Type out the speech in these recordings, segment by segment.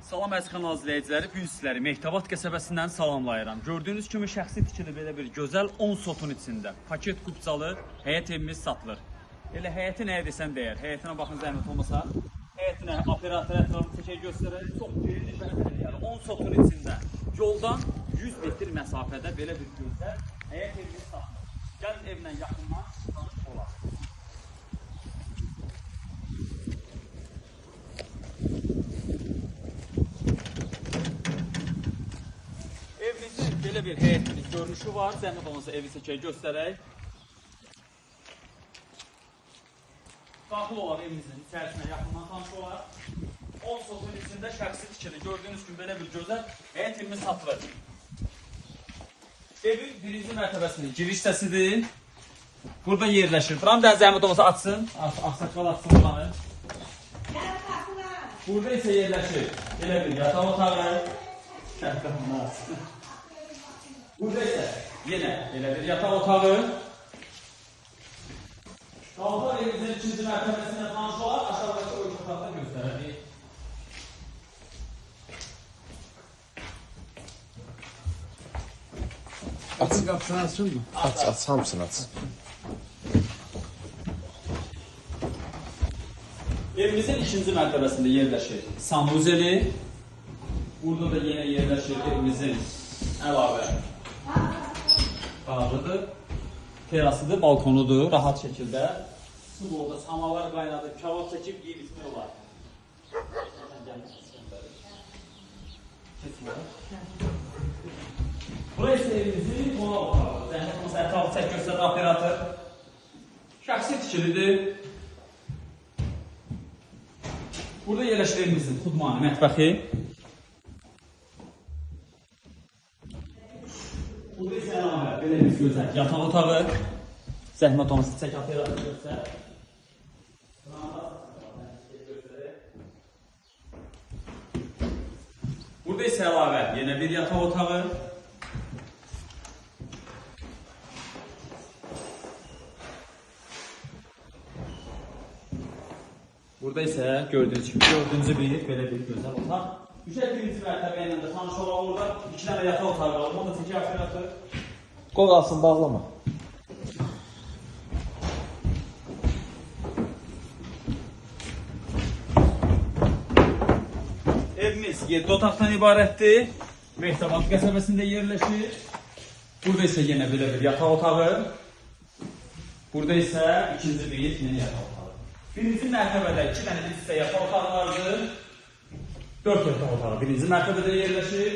Salam əziz kanal izləyiciləri, bu gün sizləri Mehtabat qəsəbəsindən salamlayıram. Gördüyünüz kimi şəxsi tikili belə bir gözəl 10 sotun içində paket kupcalı həyət evimiz satılır. Elə həyəti nəyə desən deyər, həyətinə baxın zəhmət olmasa, həyətinə operator ətrafını çəkək göstərək, çox gerilir və yəni 10 sotun içində yoldan 100 metr məsafədə belə bir gözəl həyət evimiz satılır. Gəlin evlə yaxından tanış olaq. Belə bir həyətimiz görünüşü var. Zəhmət olmasa evi seçək göstərək. Daxil olar evimizin içərisinə yaxından tanış olar. 10 sotun içində şəxsi tikili. Gördüyünüz kimi belə bir gözəl həyət evimiz satılır. Evin birinci mərtəbəsinin giriş hissəsidir. Burada yerləşir. Buranı da zəhmət olmasa açsın. Ağsaqqal açsın buranı. Burada isə yerləşir. Belə bir yataq otağı. Şəhqamını açsın. Burada isə yenə elə bir yataq otağı. Qalxar evimizin ikinci mərtəbəsində tanış olar, aşağıdakı oyun otaqda göstərək. Aç. Qapısını açın mı? Aç, hamısını aç. Evimizin ikinci mərtəbəsində yerləşir sanuzeli. Burada da yenə yerləşir evimizin əlavə bağlıdır, terasıdır, balkonudur, rahat şəkildə. Su oldu, samalar qaynadı, kebab çəkib yeyib içmək olar. Burası isə evimizin qonaq otağı. Zəhmət olmasa ətrafı çək göstərən operator. Şəxsi tikilidir. Burada yerləşir evimizin xudmanı, mətbəxi. Burada isə əlavə belə bir gözəl yataq otağı. Zəhmət olmasa çək operatör göstər. Burada isə əlavə yenə bir yataq otağı. Burada isə gördüyünüz kimi dördüncü bir belə bir gözəl otaq. Düşək birinci mərtəbə ilə də tanış olaq orada. 2 dənə yataq otağı var. Onu da çəkək operatör. Qoy qalsın, bağlama. Evimiz 7 otaqdan ibarətdir. Mehtabat qəsəbəsində yerləşir. Burada isə yenə belə bir yataq otağı. Burada isə ikinci bir yenə yataq otağı. Birinci mərtəbədə 2 dənə isə yataq otağı vardır. 4 yataq otağı birinci mərtəbədə yerləşir.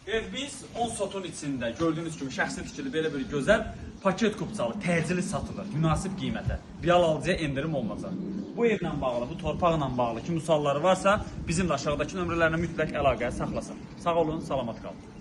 Evimiz 10 sotun içində gördüyünüz kimi şəxsi tikili belə bir gözəl paket kupcalı, təcili satılır, münasib qiymətə. Real alıcıya endirim olunacaq. Bu evlə bağlı, bu torpaqla bağlı kimi sualları varsa bizimlə aşağıdakı nömrələrlə mütləq əlaqə saxlasın. Sağ olun, salamat qalın.